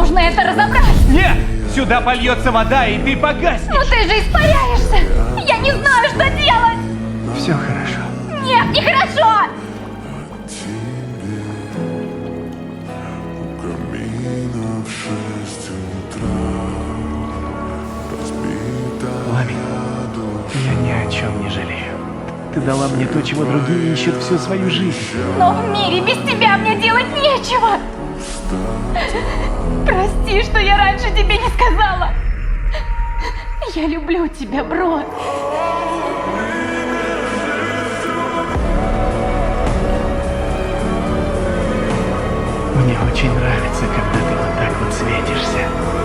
нужно это разобрать. Нет! Сюда польется вода, и ты погаснешь. Но ты же испаряешься. Я не знаю, что делать. Все хорошо. Нет, нехорошо. Ламик, я ни о чем не жалею. Ты дала мне то, чего другие ищут всю свою жизнь. Но в мире без тебя мне делать нечего. Прости, что я раньше тебе не сказала. Я люблю тебя, бро. Мне очень нравится, когда ты вот так вот светишься.